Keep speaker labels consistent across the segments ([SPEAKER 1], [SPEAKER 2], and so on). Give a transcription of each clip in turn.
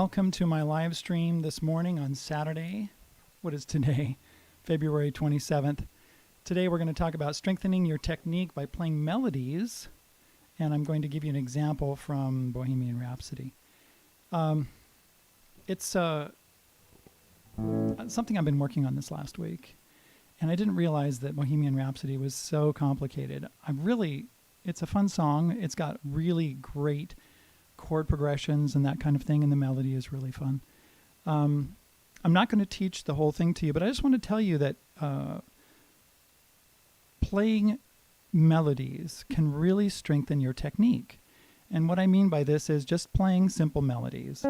[SPEAKER 1] Welcome to my live stream this morning on Saturday. What is today? February 27th. Today we're going to talk about strengthening your technique by playing melodies, and I'm going to give you an example from Bohemian Rhapsody. It's something I've been working on this last week, and I didn't realize that Bohemian Rhapsody was so complicated. It's a fun song. It's got really great chord progressions and that kind of thing, and the melody is really fun. I'm not going to teach the whole thing to you, but I just want to tell you that playing melodies can really strengthen your technique. And what I mean by this is just playing simple melodies.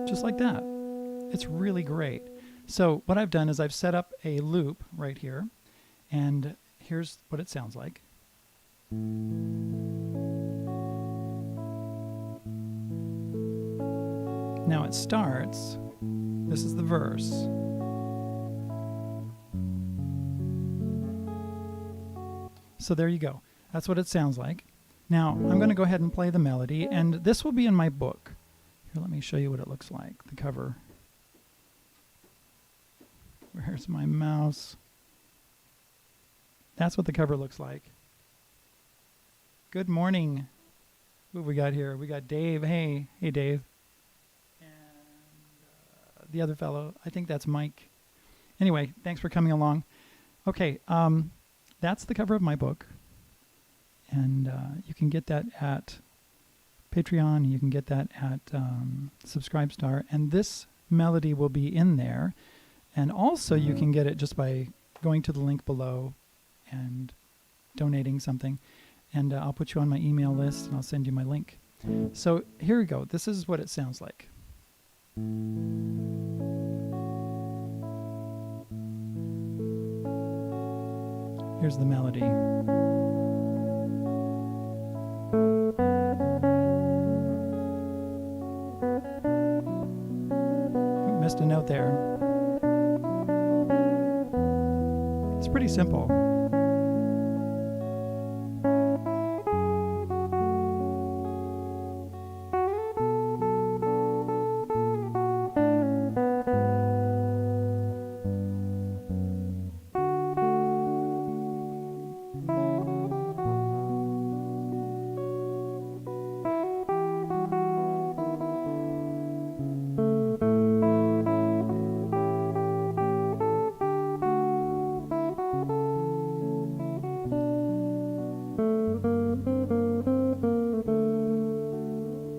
[SPEAKER 1] Just like that. It's really great. So what I've done is I've set up a loop right here, and here's what it sounds like. Now it starts, this is the verse. So there you go. That's what it sounds like. Now I'm going to go ahead and play the melody, and this will be in my book. Here, let me show you what it looks like, the cover. Where's my mouse? That's what the cover looks like. Good morning. Who have we got here? We got Dave. Hey Dave. And the other fellow, I think that's Mike. Anyway, thanks for coming along. Okay, that's the cover of my book. And you can get that at Patreon. You can get that at Subscribestar. And this melody will be in there. And also you can get it just by going to the link below and donating something. And I'll put you on my email list and I'll send you my link. So here we go. This is what it sounds like. Here's the melody. Missed a note there. It's pretty simple.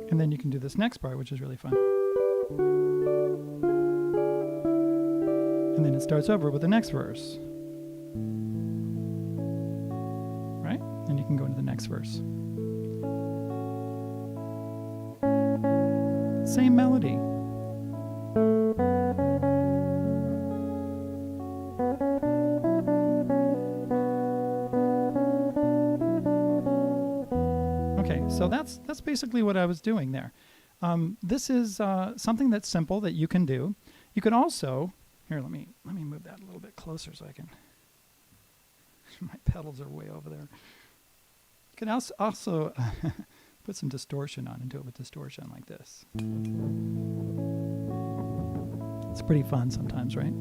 [SPEAKER 1] And then you can do this next part, which is really fun. And then it starts over with the next verse. Right? And you can go into the next verse. Same melody. So that's basically what I was doing there. This is something that's simple that you can do. You can also, here, let me move that a little bit closer so I can, my pedals are way over there. You can also put some distortion on and do it with distortion like this. It's pretty fun sometimes, right?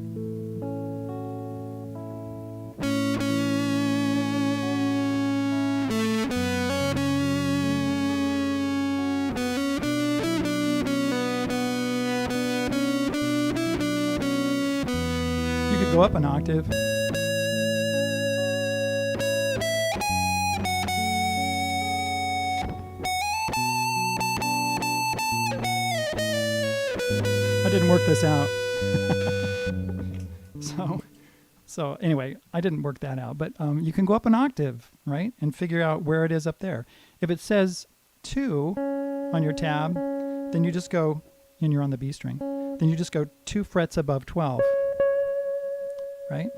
[SPEAKER 1] Go up an octave. I didn't work this out. So anyway, I didn't work that out, but you can go up an octave, right? And figure out where it is up there. If it says 2 on your tab, then you just go, and you're on the B string, then you just go 2 frets above 12. Right?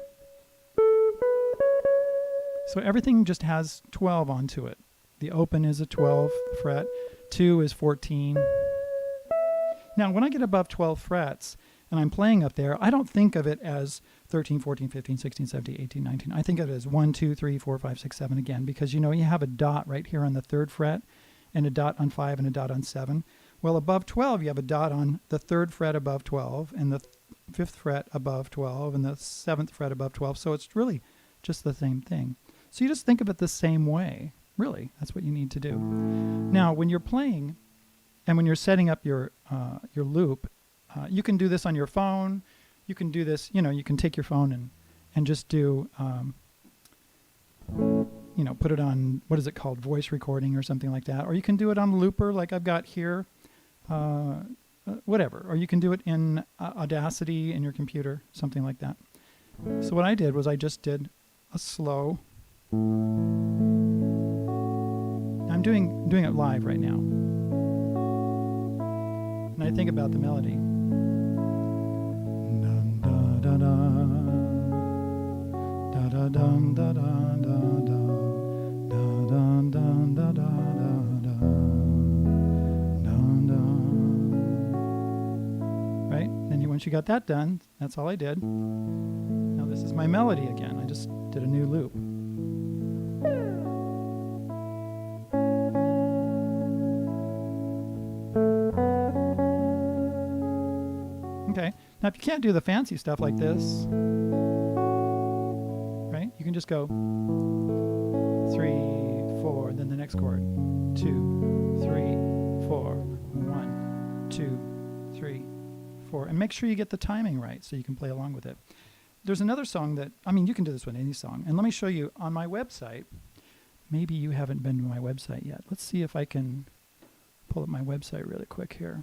[SPEAKER 1] So everything just has 12 onto it. The open is a 12 fret, 2 is 14. Now, when I get above 12 frets, and I'm playing up there, I don't think of it as 13, 14, 15, 16, 17, 18, 19. I think of it as 1, 2, 3, 4, 5, 6, 7 again, because you have a dot right here on the 3rd fret and a dot on 5 and a dot on 7. Well, above 12, you have a dot on the 3rd fret above 12 and the 5th fret above 12 and the 7th fret above 12. So it's really just the same thing. So you just think of it the same way. Really, that's what you need to do. Now, when you're playing and when you're setting up your loop, you can do this on your phone. You can do this, you can take your phone and just do, put it on, what is it called, voice recording or something like that. Or you can do it on the looper like I've got here, whatever. Or you can do it in Audacity in your computer, something like that. So what I did was I just did a slow. I'm doing it live right now. And I think about the melody. Dun, da, da, da. Da, da, dun, da, da, da, da. Da, dun, dun, da, da, da, da. Dun, dun. Right? Then once you got that done, that's all I did. Now this is my melody again. I just did a new loop. Okay. Now, if you can't do the fancy stuff like this, right? You can just go 3, 4, then the next chord, 2, 3, 4, 1, 2, 3, 4, and make sure you get the timing right so you can play along with it. There's another song that, you can do this with any song, and let me show you on my website. Maybe you haven't been to my website yet. Let's see if I can pull up my website really quick here.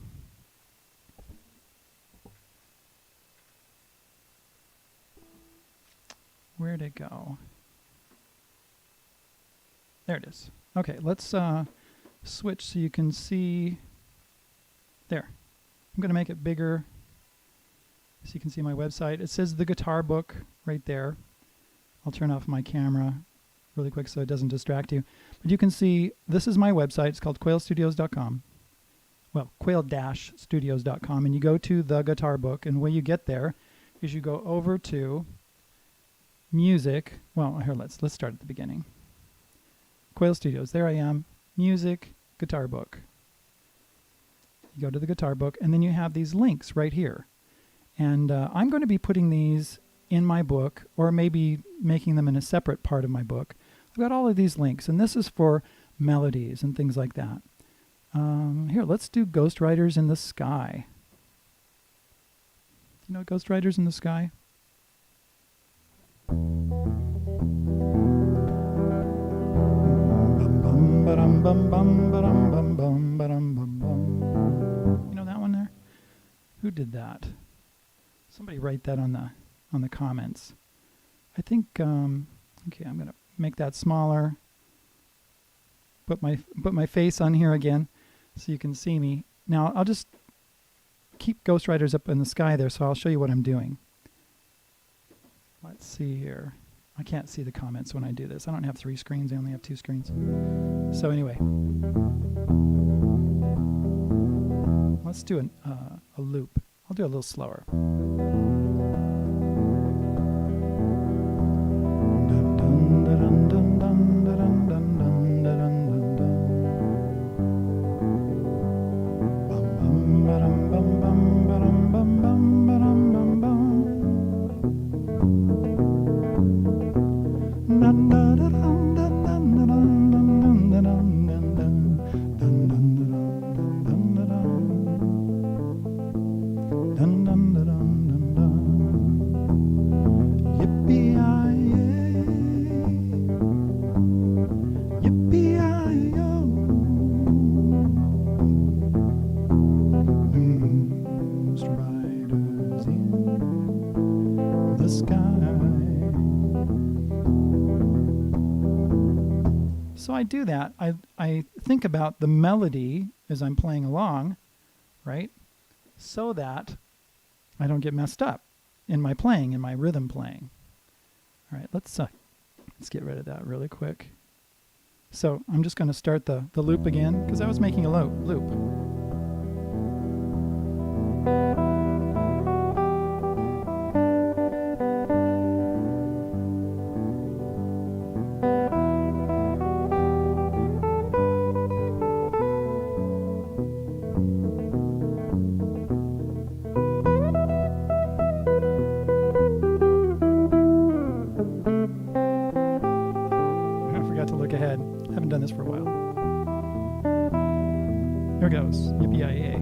[SPEAKER 1] Where'd it go? There it is. Okay, let's switch so you can see. There. I'm going to make it bigger so you can see my website. It says the guitar book right there. I'll turn off my camera really quick so it doesn't distract you. But you can see this is my website. It's called quailstudios.com. Well, quail-studios.com. And you go to the guitar book. And when you get there is you go over to music. Well, here, let's start at the beginning. Quail Studios. There I am. Music, guitar book. You go to the guitar book, and then you have these links right here. And I'm going to be putting these in my book, or maybe making them in a separate part of my book. I've got all of these links, and this is for melodies and things like that. Here, let's do Ghost Riders in the Sky. You know Ghost Riders in the Sky? You know that one there? Who did that? Somebody write that on the comments. I think okay, I'm gonna make that smaller. Put my face on here again so you can see me. Now I'll just keep Ghost Riders up in the sky there, so I'll show you what I'm doing. Let's see here. I can't see the comments when I do this. I don't have 3 screens. I only have 2 screens. So anyway, let's do a loop. I'll do a little slower. So I do that. I think about the melody as I'm playing along, right? So that I don't get messed up in my playing, in my rhythm playing. All right, let's get rid of that really quick. So I'm just going to start the loop again, because I was making a loop. ahead. Haven't done this for a while. Here goes. Yippee-yi-yay.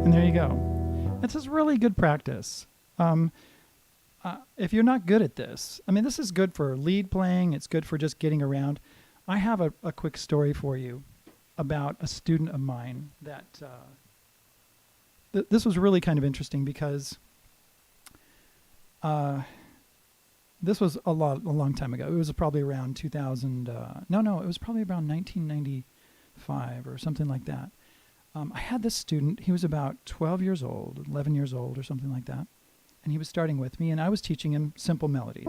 [SPEAKER 1] And there you go. This is really good practice. If you're not good at this, I mean, this is good for lead playing. It's good for just getting around. I have a quick story for you about a student of mine that this was really kind of interesting because this was a long time ago. It was probably around 2000. It was probably around 1995 or something like that. I had this student. He was about 12 years old, 11 years old or something like that. And he was starting with me, and I was teaching him simple melodies.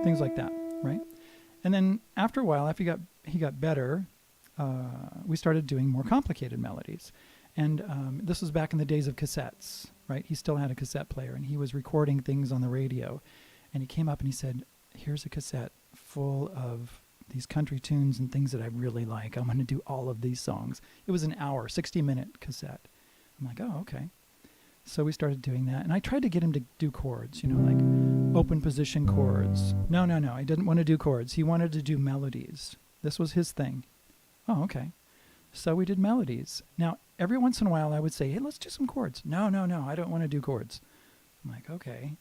[SPEAKER 1] Things like that, right? And then after a while, after he got better, we started doing more complicated melodies. And this was back in the days of cassettes, right? He still had a cassette player, and he was recording things on the radio. And he came up and he said, here's a cassette full of these country tunes and things that I really like. I'm going to do all of these songs. It was an hour, 60-minute cassette. I'm like, oh, okay. So we started doing that. And I tried to get him to do chords, like open position chords. No. I didn't want to do chords. He wanted to do melodies. This was his thing. Oh, okay. So we did melodies. Now, every once in a while I would say, hey, let's do some chords. No, I don't want to do chords. I'm like, okay.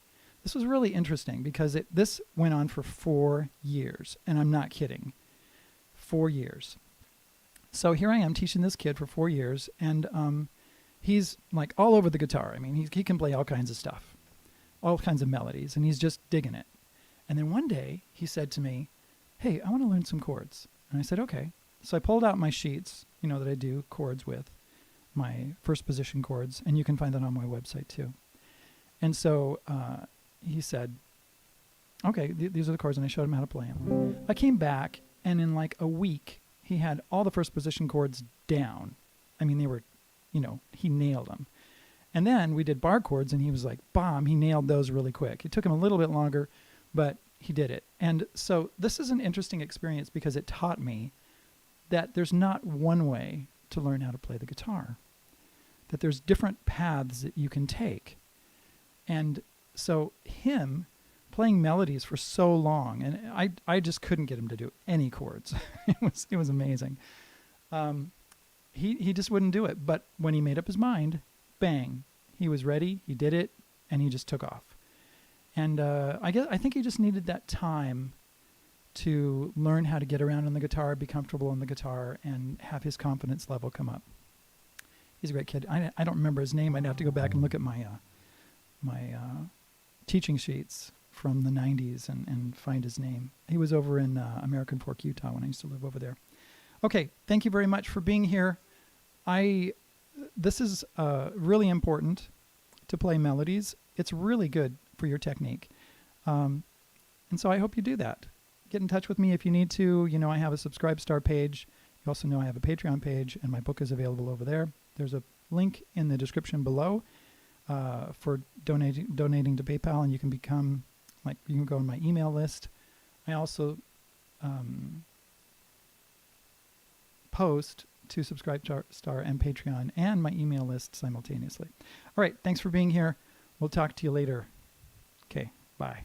[SPEAKER 1] This was really interesting because this went on for 4 years, and I'm not kidding. 4 years. So here I am teaching this kid for 4 years, and he's like all over the guitar. I mean, he can play all kinds of stuff, all kinds of melodies, and he's just digging it. And then one day he said to me, hey, I want to learn some chords. And I said, okay. So I pulled out my sheets, that I do chords with, my first position chords, and you can find that on my website too. And so he said, okay, these are the chords, and I showed him how to play them. I came back, and in like a week, he had all the first position chords down. I mean, they were, he nailed them. And then we did bar chords, and he was like, bomb, he nailed those really quick. It took him a little bit longer, but he did it. And so this is an interesting experience because it taught me that there's not one way to learn how to play the guitar, that there's different paths that you can take. And so him playing melodies for so long, and I just couldn't get him to do any chords. It was amazing. He just wouldn't do it. But when he made up his mind, bang, he was ready. He did it, and he just took off. And I think he just needed that time to learn how to get around on the guitar, be comfortable on the guitar, and have his confidence level come up. He's a great kid. I don't remember his name. I'd have to go back and look at my teaching sheets from the 90s and find his name. He was over in American Fork, Utah when I used to live over there. Okay, thank you very much for being here. This is really important to play melodies. It's really good for your technique. And so I hope you do that. Get in touch with me if you need to. I have a Subscribe Star page. You also know I have a Patreon page, and my book is available over there. There's a link in the description below for donating to PayPal, and you can become, you can go on my email list. I also post to Subscribe Star and Patreon and my email list simultaneously. All right, thanks for being here. We'll talk to you later. Okay, bye.